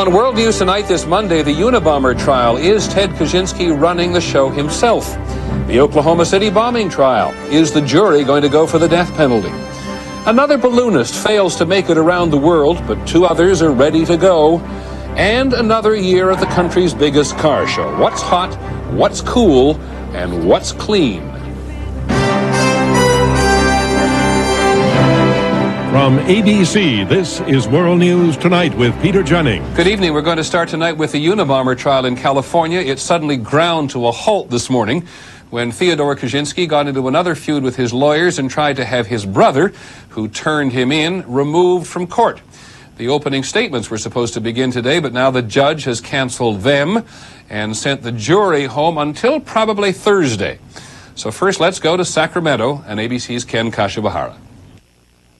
On World News Tonight this Monday, the Unabomber trial. Is Ted Kaczynski running the show himself? The Oklahoma City bombing trial. Is the jury going to go for the death penalty? Another balloonist fails to make it around the world, but two others are ready to go. And another year at the country's biggest car show. What's hot, what's cool, and what's clean? From ABC, this is World News Tonight with Peter Jennings. Good evening. We're going to start tonight with the Unabomber trial in California. It suddenly ground to a halt this morning when Theodore Kaczynski got into another feud with his lawyers and tried to have his brother, who turned him in, removed from court. The opening statements were supposed to begin today, but now the judge has canceled them and sent the jury home until probably Thursday. So first, let's go to Sacramento and ABC's Ken Kashiwahara.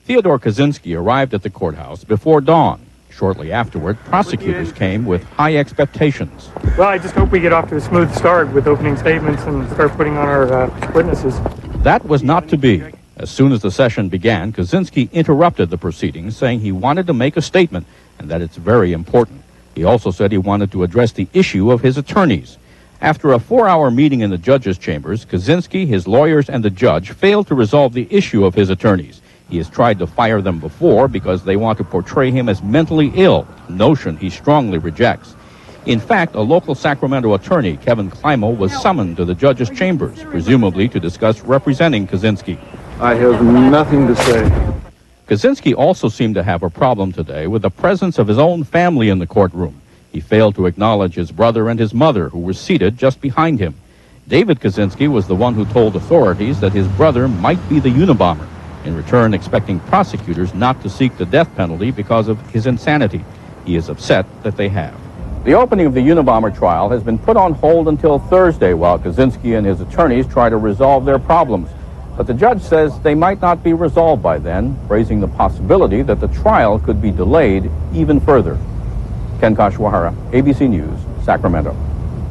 Theodore Kaczynski arrived at the courthouse before dawn. Shortly afterward, prosecutors came with high expectations. Well, I just hope we get off to a smooth start with opening statements and start putting on our witnesses. That was not to be. As soon as the session began, Kaczynski interrupted the proceedings, saying he wanted to make a statement and that it's very important. He also said he wanted to address the issue of his attorneys. After a 4-hour meeting in the judges' chambers, Kaczynski, his lawyers, and the judge failed to resolve the issue of his attorneys. He has tried to fire them before because they want to portray him as mentally ill, a notion he strongly rejects. In fact, a local Sacramento attorney, Kevin Climo, was summoned to the judge's chambers, presumably to discuss representing Kaczynski. I have nothing to say. Kaczynski also seemed to have a problem today with the presence of his own family in the courtroom. He failed to acknowledge his brother and his mother, who were seated just behind him. David Kaczynski was the one who told authorities that his brother might be the Unabomber, in return expecting prosecutors not to seek the death penalty because of his insanity. He is upset that they have. The opening of the Unabomber trial has been put on hold until Thursday while Kaczynski and his attorneys try to resolve their problems. But the judge says they might not be resolved by then, raising the possibility that the trial could be delayed even further. Ken Kashiwahara, ABC News, Sacramento.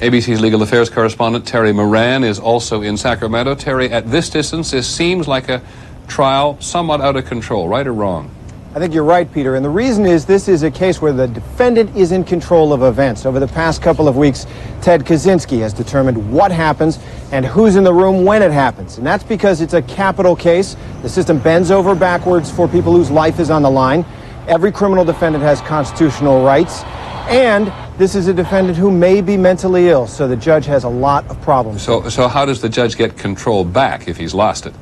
ABC's legal affairs correspondent Terry Moran is also in Sacramento. Terry, at this distance, this seems like a trial somewhat out of control, right or wrong? I think you're right, Peter, and the reason is this is a case where the defendant is in control of events. Over the past couple of weeks, Ted Kaczynski has determined what happens and who's in the room when it happens, and that's because it's a capital case. The system bends over backwards for people whose life is on the line. Every criminal defendant has constitutional rights, and this is a defendant who may be mentally ill, so the judge has a lot of problems. So how does the judge get control back if he's lost it?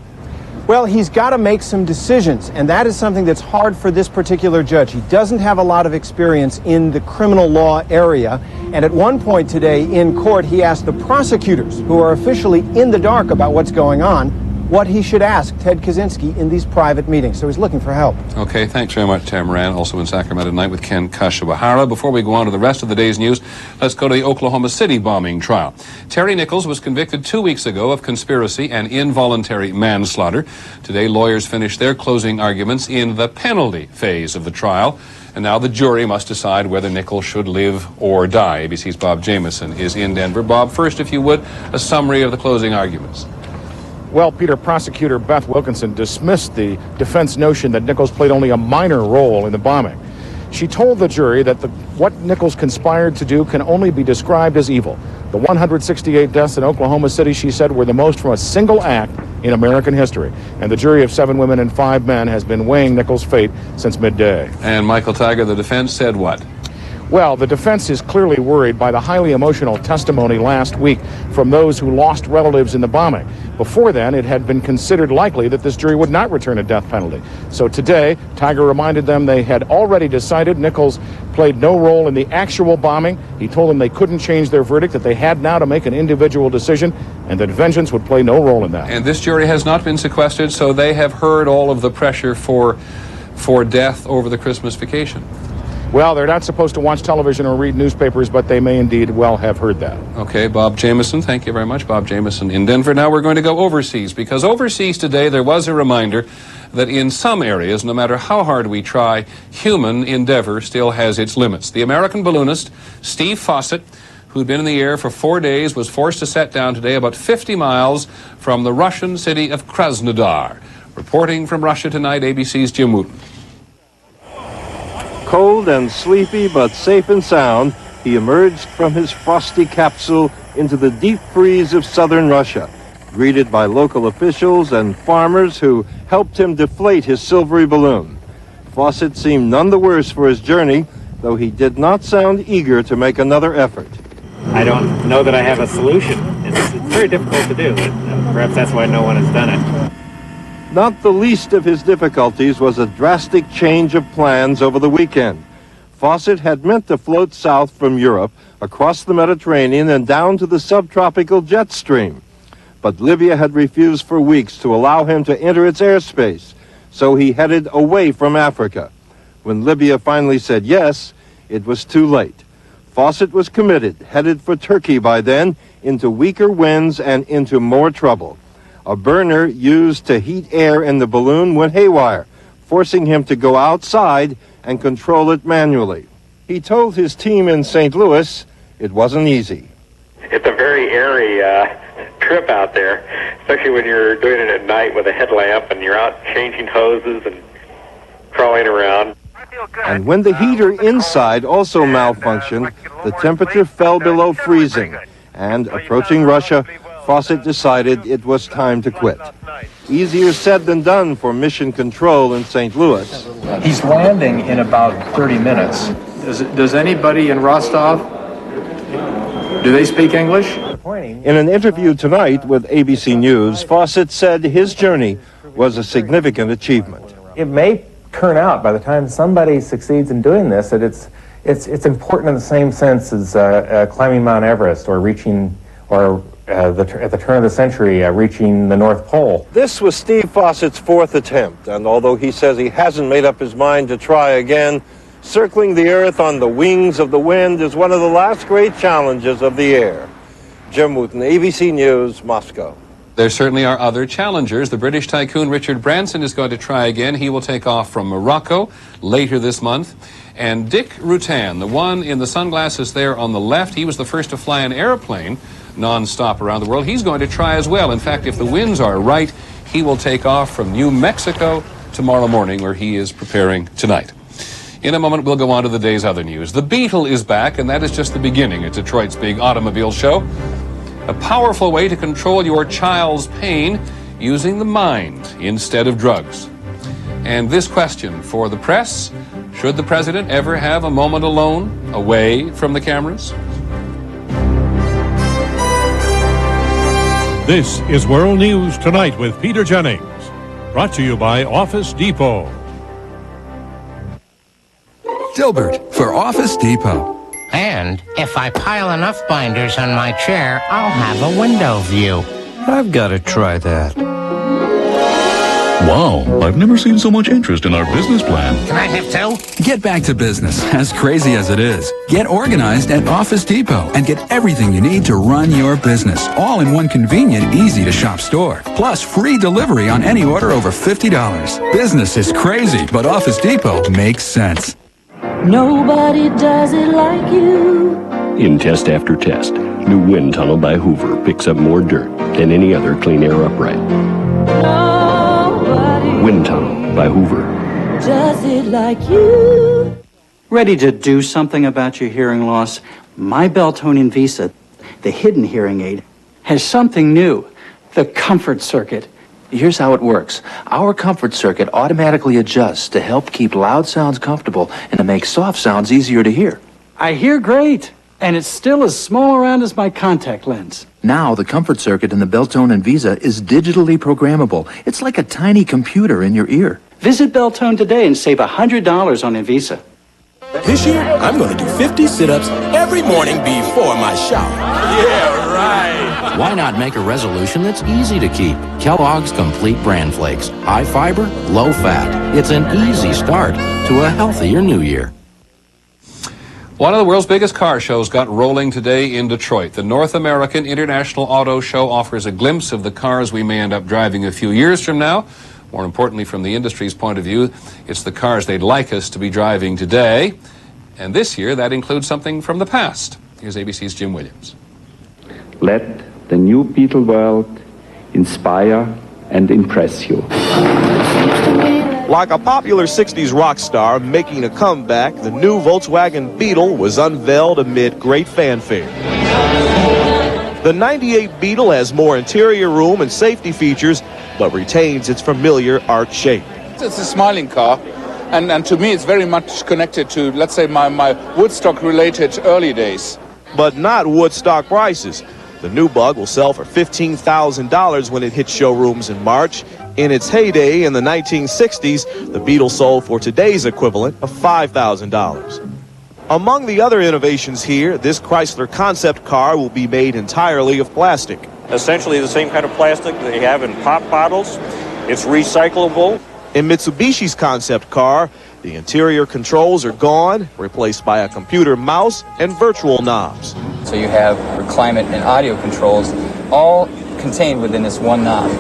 Well, he's got to make some decisions, and that is something that's hard for this particular judge. He doesn't have a lot of experience in the criminal law area, and at one point today in court, he asked the prosecutors, who are officially in the dark about what's going on, what he should ask Ted Kaczynski in these private meetings. So he's looking for help. Okay, thanks very much, Terry Moran, also in Sacramento tonight with Ken Kashiwahara. Before we go on to the rest of the day's news, let's go to the Oklahoma City bombing trial. Terry Nichols was convicted 2 weeks ago of conspiracy and involuntary manslaughter. Today, lawyers finished their closing arguments in the penalty phase of the trial. And now the jury must decide whether Nichols should live or die. ABC's Bob Jamieson is in Denver. Bob, first, if you would, a summary of the closing arguments. Well, Peter, prosecutor Beth Wilkinson dismissed the defense notion that Nichols played only a minor role in the bombing. She told the jury that what Nichols conspired to do can only be described as evil. The 168 deaths in Oklahoma City, she said, were the most from a single act in American history. And the jury of 7 women and 5 men has been weighing Nichols' fate since midday. And Michael Tiger, the defense, said what? Well, the defense is clearly worried by the highly emotional testimony last week from those who lost relatives in the bombing. Before then, it had been considered likely that this jury would not return a death penalty. So today, Tiger reminded them they had already decided Nichols played no role in the actual bombing. He told them they couldn't change their verdict, that they had now to make an individual decision, and that vengeance would play no role in that. And this jury has not been sequestered, so they have heard all of the pressure for death over the Christmas vacation. Well, they're not supposed to watch television or read newspapers, but they may indeed well have heard that. Okay, Bob Jamieson, thank you very much. Bob Jamieson in Denver. Now we're going to go overseas, because overseas today there was a reminder that in some areas, no matter how hard we try, human endeavor still has its limits. The American balloonist Steve Fossett, who'd been in the air for 4 days, was forced to set down today about 50 miles from the Russian city of Krasnodar. Reporting from Russia tonight, ABC's Jim Wooten. Cold and sleepy, but safe and sound, he emerged from his frosty capsule into the deep freeze of southern Russia, greeted by local officials and farmers who helped him deflate his silvery balloon. Fawcett seemed none the worse for his journey, though he did not sound eager to make another effort. I don't know that I have a solution. It's very difficult to do, but perhaps that's why no one has done it. Not the least of his difficulties was a drastic change of plans over the weekend. Fawcett had meant to float south from Europe, across the Mediterranean, and down to the subtropical jet stream. But Libya had refused for weeks to allow him to enter its airspace, so he headed away from Africa. When Libya finally said yes, it was too late. Fawcett was committed, headed for Turkey by then, into weaker winds and into more trouble. A burner used to heat air in the balloon went haywire, forcing him to go outside and control it manually. He told his team in St. Louis it wasn't easy. It's a very airy trip out there, especially when you're doing it at night with a headlamp and you're out changing hoses and crawling around. And when the heater inside also malfunctioned, the temperature fell below freezing, and approaching Russia, Fawcett decided it was time to quit. Easier said than done for Mission Control in St. Louis. He's landing in about 30 minutes. Does anybody in Rostov, do they speak English? In an interview tonight with ABC News, Fawcett said his journey was a significant achievement. It may turn out by the time somebody succeeds in doing this that it's important in the same sense as climbing Mount Everest or reaching, or at the turn of the century, reaching the North Pole. This was Steve Fawcett's fourth attempt, and although he says he hasn't made up his mind to try again, circling the Earth on the wings of the wind is one of the last great challenges of the air. Jim Wooten, ABC News, Moscow. There certainly are other challengers. The British tycoon Richard Branson is going to try again. He will take off from Morocco later this month. And Dick Rutan, the one in the sunglasses there on the left, he was the first to fly an airplane non-stop around the world. He's going to try as well. In fact, if the winds are right, he will take off from New Mexico tomorrow morning, where he is preparing tonight. In a moment, we'll go on to the day's other news. The Beetle is back, and that is just the beginning at Detroit's big automobile show. A powerful way to control your child's pain using the mind instead of drugs. And this question for the press: should the president ever have a moment alone, away from the cameras? This is World News Tonight with Peter Jennings. Brought to you by Office Depot. Dilbert for Office Depot. And if I pile enough binders on my chair, I'll have a window view. I've got to try that. Wow, I've never seen so much interest in our business plan. Can I have two? Get back to business, as crazy as it is. Get organized at Office Depot and get everything you need to run your business, all in one convenient, easy-to-shop store. Plus, free delivery on any order over $50. Business is crazy, but Office Depot makes sense. Nobody does it like you. In test after test, new wind tunnel by Hoover picks up more dirt than any other clean air upright. Nobody Wind tunnel by Hoover. does it like you. Ready to do something about your hearing loss? My Beltone Invisa, the hidden hearing aid, has something new. The Comfort Circuit. Here's how it works. Our Comfort Circuit automatically adjusts to help keep loud sounds comfortable and to make soft sounds easier to hear. I hear great, and it's still as small around as my contact lens. Now, the Comfort Circuit in the Beltone Invisa is digitally programmable. It's like a tiny computer in your ear. Visit Beltone today and save $100 on Invisa. This year, I'm going to do 50 sit-ups every morning before my shower. Yeah, right. Why not make a resolution that's easy to keep? Kellogg's Complete Bran Flakes. High fiber, low fat. It's an easy start to a healthier new year. One of the world's biggest car shows got rolling today in Detroit. The North American International Auto Show offers a glimpse of the cars we may end up driving a few years from now. More importantly, from the industry's point of view, it's the cars they'd like us to be driving today. And this year, that includes something from the past. Here's ABC's Jim Williams. Let the new Beetle world inspire and impress you. Like a popular 60s rock star making a comeback, the new Volkswagen Beetle was unveiled amid great fanfare. The 98 Beetle has more interior room and safety features, but retains its familiar arch shape. It's a smiling car, and to me it's very much connected to, let's say, my Woodstock-related early days. But not Woodstock prices. The new Bug will sell for $15,000 when it hits showrooms in March. In its heyday in the 1960s, the Beetle sold for today's equivalent of $5,000. Among the other innovations here, this Chrysler concept car will be made entirely of plastic. Essentially the same kind of plastic they have in pop bottles. It's recyclable. In Mitsubishi's concept car, the interior controls are gone, replaced by a computer mouse and virtual knobs. So you have your climate and audio controls all contained within this one knob.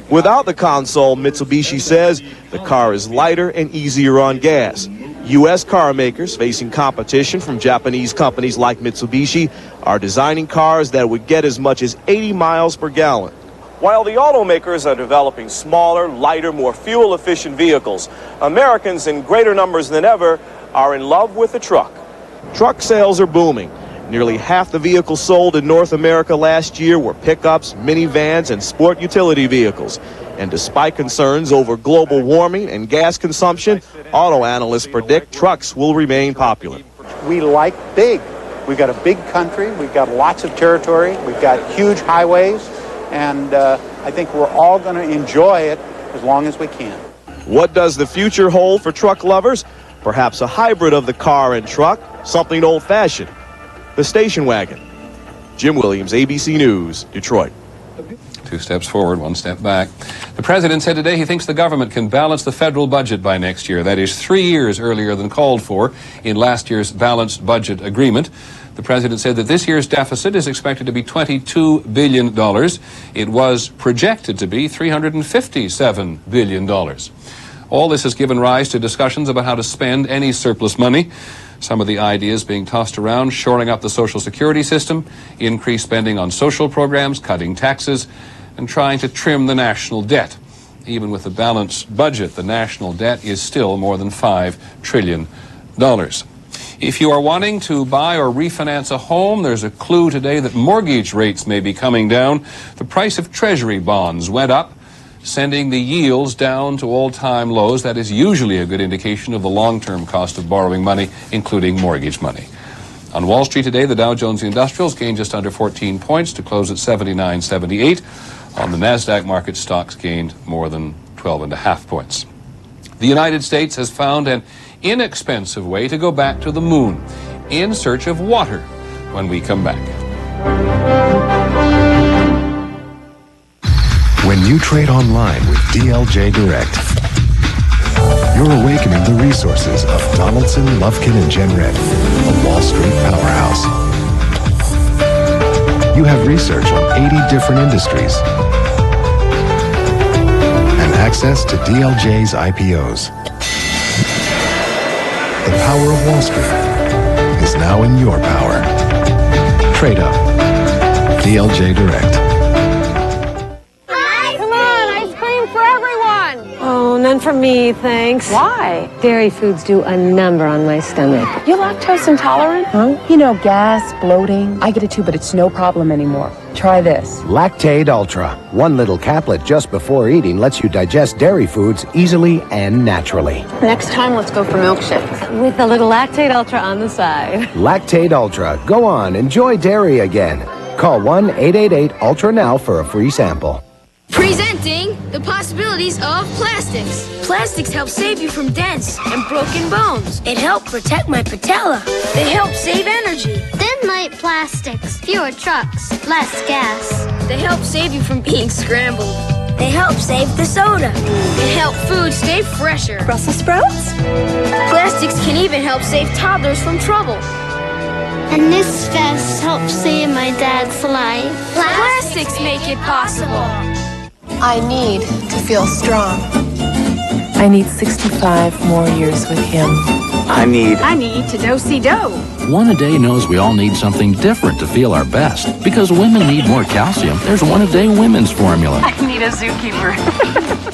Without the console, Mitsubishi says the car is lighter and easier on gas. U.S. car makers, facing competition from Japanese companies like Mitsubishi, are designing cars that would get as much as 80 miles per gallon. While the automakers are developing smaller, lighter, more fuel-efficient vehicles, Americans in greater numbers than ever are in love with the truck. Truck sales are booming. Nearly half the vehicles sold in North America last year were pickups, minivans, and sport utility vehicles. And despite concerns over global warming and gas consumption, auto analysts predict trucks will remain popular. We like big. We've got a big country. We've got lots of territory. We've got huge highways. And I think we're all going to enjoy it as long as we can. What does the future hold for truck lovers? Perhaps a hybrid of the car and truck, something old-fashioned. The station wagon. Jim Williams, ABC News, Detroit. 2 steps forward, 1 step back. The president said today he thinks the government can balance the federal budget by next year. That is 3 years earlier than called for in last year's balanced budget agreement. The president said that this year's deficit is expected to be $22 billion. It was projected to be $357 billion. All this has given rise to discussions about how to spend any surplus money. Some of the ideas being tossed around: shoring up the Social Security system, increased spending on social programs, cutting taxes, and trying to trim the national debt. Even with a balanced budget, the national debt is still more than $5 trillion. If you are wanting to buy or refinance a home, there's a clue today that mortgage rates may be coming down. The price of Treasury bonds went up, sending the yields down to all-time lows. That is usually a good indication of the long-term cost of borrowing money, including mortgage money. On Wall Street today, the Dow Jones Industrials gained just under 14 points to close at 79.78. On the NASDAQ market, stocks gained more than 12.5 points. The United States has found an inexpensive way to go back to the moon in search of water when we come back. When you trade online with DLJ Direct, you're awakening the resources of Donaldson, Lufkin, and Jenred, a Wall Street powerhouse. You have research on 80 different industries and access to DLJ's IPOs. The power of Wall Street is now in your power. Trade up. DLJ Direct. None for me, thanks. Why? Dairy foods do a number on my stomach. You're lactose intolerant? Huh? You know, gas, bloating. I get it too, but it's no problem anymore. Try this. Lactaid Ultra. One little caplet just before eating lets you digest dairy foods easily and naturally. Next time, let's go for milkshakes. With a little Lactaid Ultra on the side. Lactaid Ultra. Go on, enjoy dairy again. Call 1-888-ULTRA now for a free sample. Presenting the possibilities of plastics. Plastics help save you from dents and broken bones. It helped protect my patella. They help save energy. Thin light plastics, fewer trucks, less gas. They help save you from being scrambled. They help save the soda. They help food stay fresher. Brussels sprouts? Plastics can even help save toddlers from trouble. And this vest helps save my dad's life. Plastics make it possible. I need to feel strong. I need 65 more years with him. I need to do-see-do. One A Day knows we all need something different to feel our best. Because women need more calcium, there's One A Day Women's Formula. I need a zookeeper.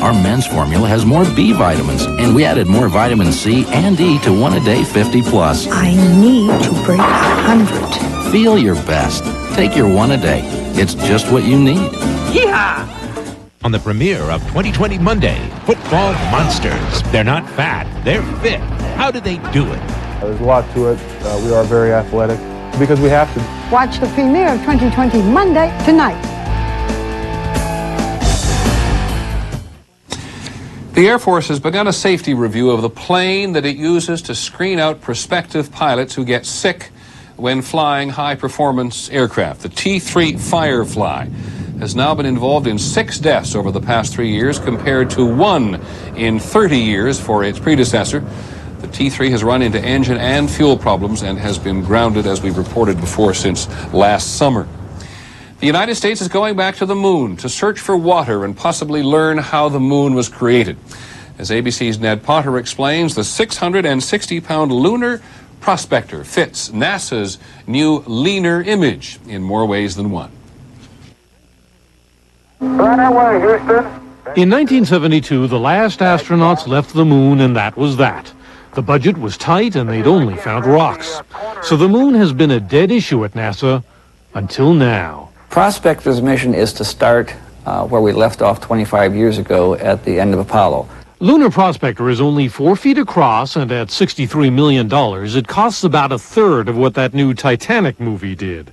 Our men's formula has more B vitamins, and we added more vitamin C and E to One a Day 50 Plus. I need to break 100. Feel your best. Take your One a Day. It's just what you need. Yeehaw! On the premiere of 2020 Monday, Football Monsters. They're not fat, they're fit. How do they do it? There's a lot to it. We are very athletic because we have to. Watch the premiere of 2020 Monday tonight. The Air Force has begun a safety review of the plane that it uses to screen out prospective pilots who get sick when flying high-performance aircraft. The T-3 Firefly has now been involved in 6 deaths over the past 3 years, compared to 1 in 30 years for its predecessor. The T-3 has run into engine and fuel problems and has been grounded, as we've reported before, since last summer. The United States is going back to the moon to search for water and possibly learn how the moon was created. As ABC's Ned Potter explains, the 660-pound lunar Prospector fits NASA's new leaner image in more ways than one. Right away, Houston. In 1972, the last astronauts left the moon, and that was that. The budget was tight, and they'd only found rocks. So the moon has been a dead issue at NASA until now. Prospector's mission is to start where we left off 25 years ago at the end of Apollo. Lunar Prospector is only 4 feet across, and at $63 million, it costs about a third of what that new Titanic movie did.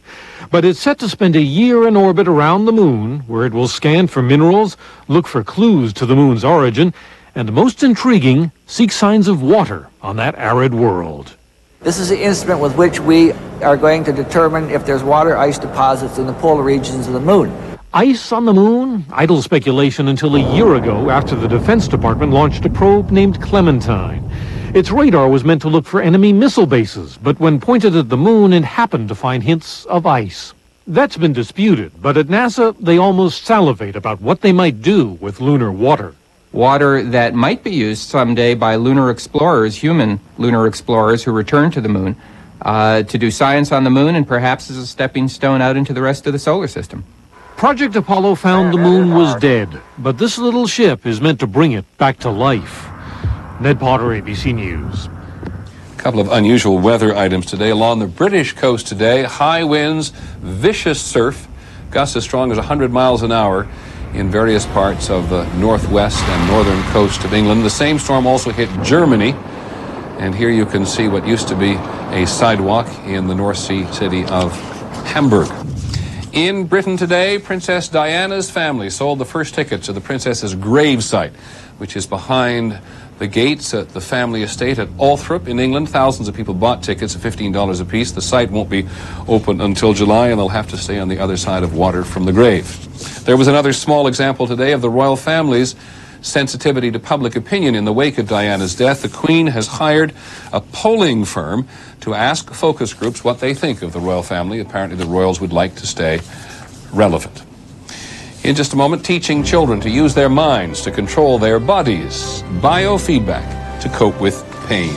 But it's set to spend a year in orbit around the moon, where it will scan for minerals, look for clues to the moon's origin, and most intriguing, seek signs of water on that arid world. This is the instrument with which we are going to determine if there's water ice deposits in the polar regions of the moon. Ice on the moon? Idle speculation until a year ago, after the Defense Department launched a probe named Clementine. Its radar was meant to look for enemy missile bases, but when pointed at the moon, it happened to find hints of ice. That's been disputed, but at NASA, they almost salivate about what they might do with lunar water. Water that might be used someday by lunar explorers, human lunar explorers who return to the moon, to do science on the moon and perhaps as a stepping stone out into the rest of the solar system. Project Apollo found the moon was dead, but this little ship is meant to bring it back to life. Ned Potter, ABC News. A couple of unusual weather items today. Along the British coast today, high winds, vicious surf, gusts as strong as 100 miles an hour in various parts of the northwest and northern coast of England. The same storm also hit Germany, and here you can see what used to be a sidewalk in the North Sea city of Hamburg. In Britain today, Princess Diana's family sold the first tickets to the princess's gravesite, which is behind the gates at the family estate at Althorp in England. Thousands of people bought tickets at $15 apiece. The site won't be open until July, and they'll have to stay on the other side of water from the grave. There was another small example today of the royal family's sensitivity to public opinion in the wake of Diana's death. The Queen has hired a polling firm to ask focus groups what they think of the royal family. Apparently the royals would like to stay relevant. In just a moment, teaching children to use their minds to control their bodies. Biofeedback to cope with pain.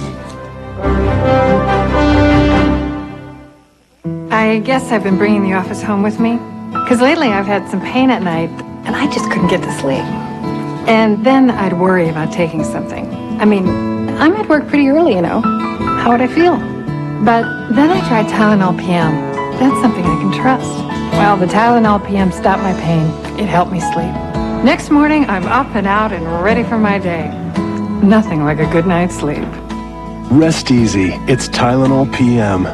I guess I've been bringing the office home with me, because lately I've had some pain at night, and I just couldn't get to sleep. And then I'd worry about taking something. I mean, I'm at work pretty early, you know. How would I feel? But then I tried Tylenol PM. That's something I can trust. Well, the Tylenol PM stopped my pain. It helped me sleep. Next morning, I'm up and out and ready for my day. Nothing like a good night's sleep. Rest easy. It's Tylenol PM.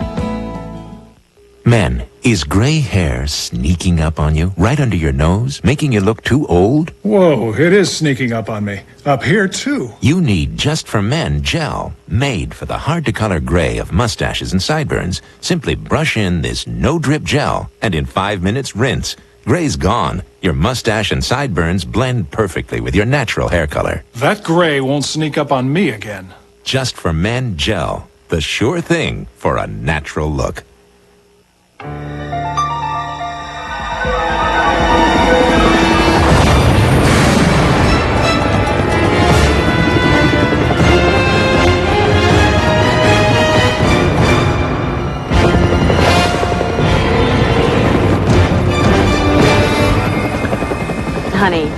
Men, is gray hair sneaking up on you, right under your nose, making you look too old? Whoa, it is sneaking up on me. Up here, too. You need Just for Men gel, made for the hard-to-color gray of mustaches and sideburns. Simply brush in this no-drip gel, and in 5 minutes, rinse. Gray's gone. Your mustache and sideburns blend perfectly with your natural hair color. That gray won't sneak up on me again. Just for Men gel, the sure thing for a natural look. Honey,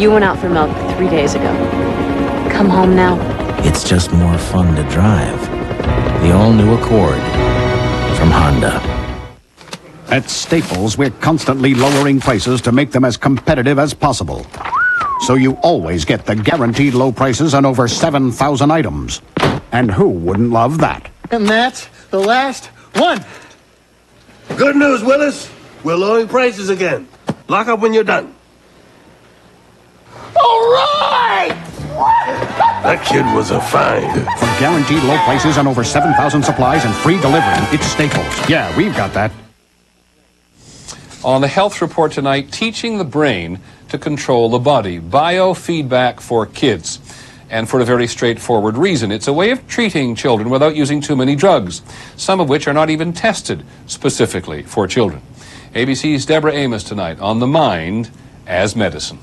you went out for milk 3 days ago. Come home now. It's just more fun to drive. The all-new Accord from Honda. At Staples, we're constantly lowering prices to make them as competitive as possible. So you always get the guaranteed low prices on over 7,000 items. And who wouldn't love that? And that's the last one. Good news, Willis. We're lowering prices again. Lock up when you're done. All right! That kid was a find. For guaranteed low prices on over 7,000 supplies and free delivery, it's Staples. Yeah, we've got that. On the health report tonight, teaching the brain to control the body. Biofeedback for kids. And for a very straightforward reason. It's a way of treating children without using too many drugs, some of which are not even tested specifically for children. ABC's Deborah Amos tonight on The Mind as Medicine.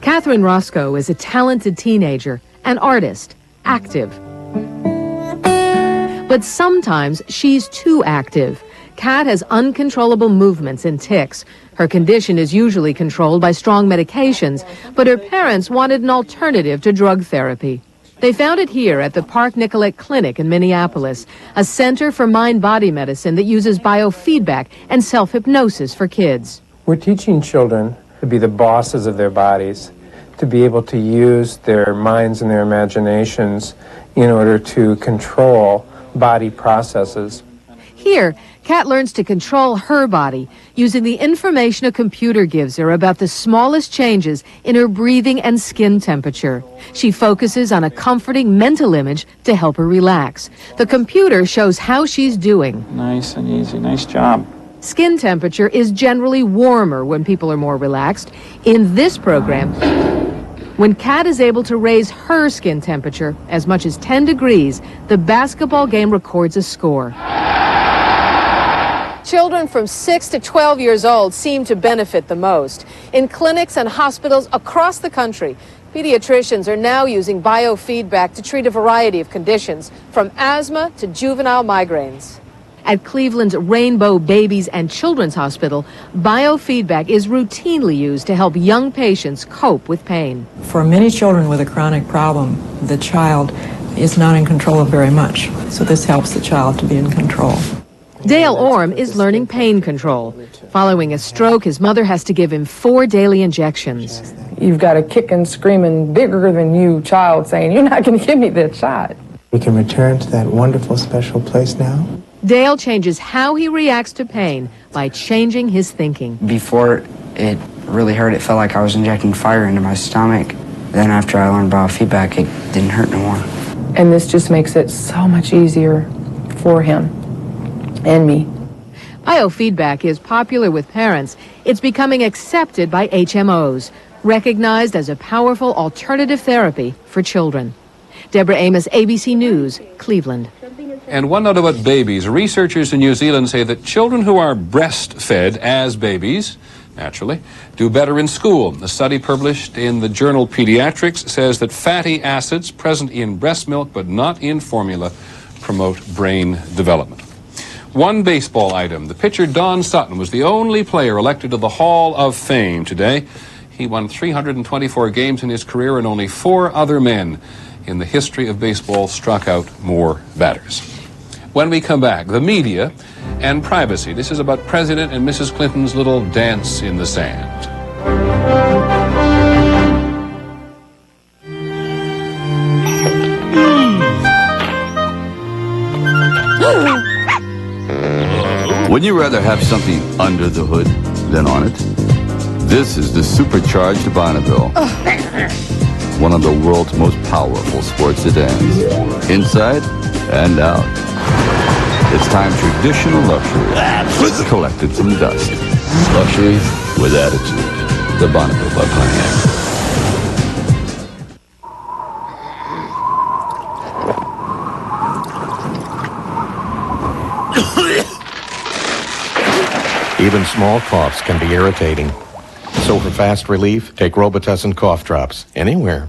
Catherine Roscoe is a talented teenager, an artist, active. But sometimes she's too active. Kat has uncontrollable movements and tics. Her condition is usually controlled by strong medications, but her parents wanted an alternative to drug therapy. They found it here at the Park Nicollet Clinic in Minneapolis, a center for mind-body medicine that uses biofeedback and self-hypnosis for kids. We're teaching children to be the bosses of their bodies, to be able to use their minds and their imaginations in order to control body processes. Here, Kat learns to control her body using the information a computer gives her about the smallest changes in her breathing and skin temperature. She focuses on a comforting mental image to help her relax. The computer shows how she's doing. Nice and easy. Nice job. Skin temperature is generally warmer when people are more relaxed. In this program, when Kat is able to raise her skin temperature as much as 10 degrees, the basketball game records a score. Children from 6 to 12 years old seem to benefit the most. In clinics and hospitals across the country, pediatricians are now using biofeedback to treat a variety of conditions, from asthma to juvenile migraines. At Cleveland's Rainbow Babies and Children's Hospital, biofeedback is routinely used to help young patients cope with pain. For many children with a chronic problem, the child is not in control of very much, so this helps the child to be in control. Dale Orm is learning pain control. Following a stroke, his mother has to give him 4 daily injections. You've got a kicking, screaming, bigger than you child saying, "You're not going to give me that shot." We can return to that wonderful, special place now. Dale changes how he reacts to pain by changing his thinking. Before it really hurt, it felt like I was injecting fire into my stomach. Then after I learned biofeedback, it didn't hurt no more. And this just makes it so much easier for him and me. Biofeedback is popular with parents. It's becoming accepted by HMOs, recognized as a powerful alternative therapy for children. Deborah Amos, ABC News, Cleveland. And one note about babies. Researchers in New Zealand say that children who are breastfed as babies, naturally, do better in school. A study published in the journal Pediatrics says that fatty acids present in breast milk but not in formula promote brain development. One baseball item. The pitcher Don Sutton was the only player elected to the Hall of Fame today. He won 324 games in his career, and only 4 other men in the history of baseball struck out more batters. When we come back, the media and privacy. This is about President and Mrs. Clinton's little dance in the sand. Wouldn't you rather have something under the hood than on it? This is the supercharged Bonneville. One of the world's most powerful sports sedans. Inside and out. It's time traditional luxury collected from dust. Luxury with attitude. The Bonneville by Pontiac. Even small coughs can be irritating. So for fast relief, take Robitussin cough drops anywhere.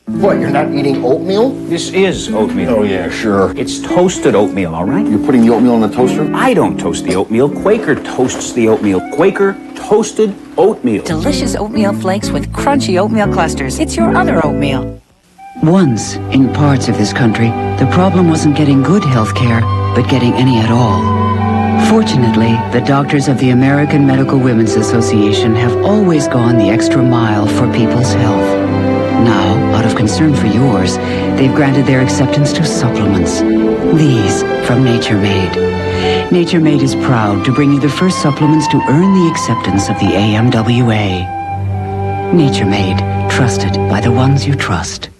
What, you're not eating oatmeal? This is oatmeal. Oh, yeah, sure. It's toasted oatmeal, all right? You're putting the oatmeal in the toaster? I don't toast the oatmeal. Quaker toasts the oatmeal. Quaker toasted oatmeal. Delicious oatmeal flakes with crunchy oatmeal clusters. It's your other oatmeal. Once, in parts of this country, the problem wasn't getting good health care, but getting any at all. Fortunately, the doctors of the American Medical Women's Association have always gone the extra mile for people's health. Now, out of concern for yours, they've granted their acceptance to supplements. These from Nature Made. Nature Made is proud to bring you the first supplements to earn the acceptance of the AMWA. Nature Made, trusted by the ones you trust.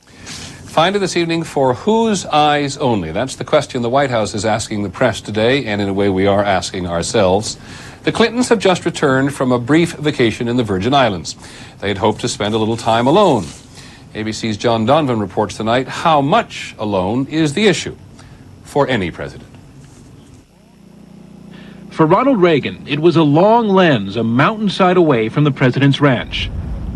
Find it this evening for Whose Eyes Only? That's the question the White House is asking the press today, and in a way we are asking ourselves. The Clintons have just returned from a brief vacation in the Virgin Islands. They had hoped to spend a little time alone. ABC's John Donovan reports tonight how much alone is the issue for any president. For Ronald Reagan, it was a long lens a mountainside away from the president's ranch.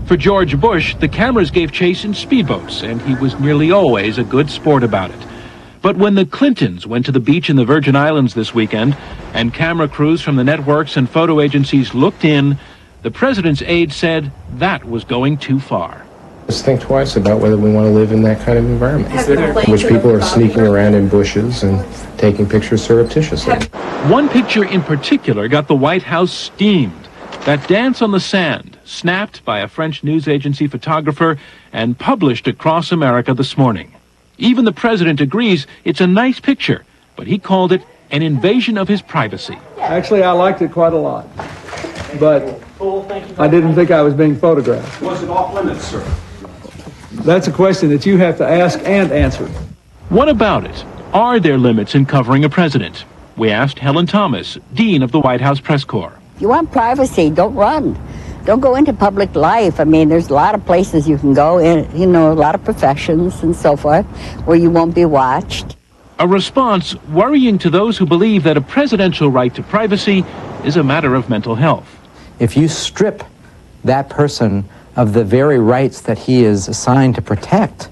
For George Bush, the cameras gave chase in speedboats, and he was nearly always a good sport about it. But when the Clintons went to the beach in the Virgin Islands this weekend, and camera crews from the networks and photo agencies looked in, the president's aide said that was going too far. Let's think twice about whether we want to live in that kind of environment, in which people are sneaking around in bushes and taking pictures surreptitiously. One picture in particular got the White House steamed. That dance on the sand, snapped by a French news agency photographer and published across America this morning. Even the president agrees it's a nice picture, but he called it an invasion of his privacy. Actually, I liked it quite a lot, but I didn't think I was being photographed. Was it off limits, sir? That's a question that you have to ask and answer. What about it? Are there limits in covering a president? We asked Helen Thomas, Dean of the White House Press Corps. If you want privacy, don't run. Don't go into public life. I mean, there's a lot of places you can go in, a lot of professions and so forth, where you won't be watched. A response worrying to those who believe that a presidential right to privacy is a matter of mental health. If you strip that person of the very rights that he is assigned to protect,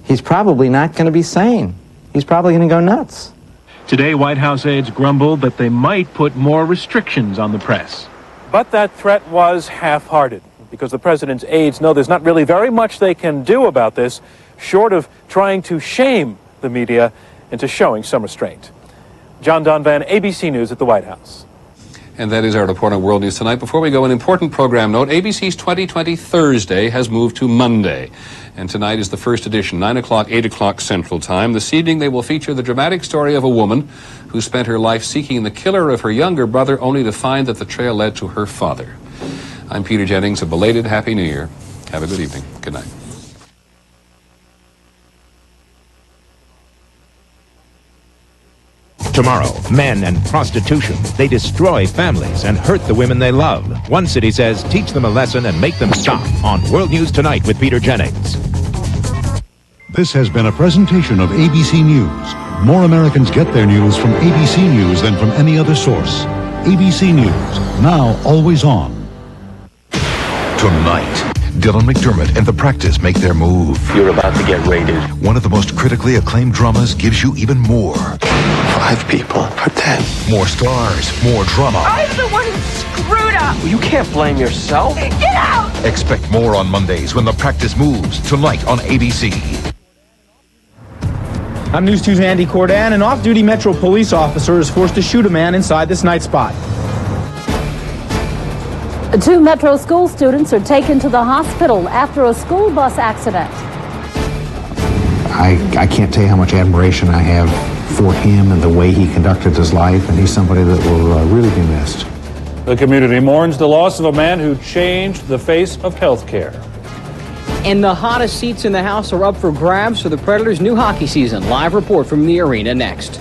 he's probably not going to be sane. He's probably going to go nuts. Today, White House aides grumbled that they might put more restrictions on the press. But that threat was half-hearted, because the president's aides know there's not really very much they can do about this, short of trying to shame the media into showing some restraint. John Donovan, ABC News at the White House. And that is our report on World News Tonight. Before we go, an important program note. ABC's 2020 Thursday has moved to Monday. And tonight is the first edition, 9 o'clock, 8 o'clock Central Time. This evening they will feature the dramatic story of a woman who spent her life seeking the killer of her younger brother, only to find that the trail led to her father. I'm Peter Jennings. A belated Happy New Year. Have a good evening. Good night. Tomorrow, men and prostitution. They destroy families and hurt the women they love. One city says, teach them a lesson and make them stop. On World News Tonight with Peter Jennings. This has been a presentation of ABC News. More Americans get their news from ABC News than from any other source. ABC News, now always on. Tonight, Dylan McDermott and The Practice make their move. You're about to get raided. One of the most critically acclaimed dramas gives you even more. 5 people are dead. More stars, more drama. I'm the one who screwed up. You can't blame yourself. Get out! Expect more on Mondays when The Practice moves. Tonight on ABC. I'm News 2's Andy Cordan. An off-duty Metro police officer is forced to shoot a man inside this night spot. 2 Metro school students are taken to the hospital after a school bus accident. I can't tell you how much admiration I have for him and the way he conducted his life, and he's somebody that will really be missed. The community mourns the loss of a man who changed the face of healthcare. And the hottest seats in the House are up for grabs for the Predators' new hockey season. Live report from the arena next.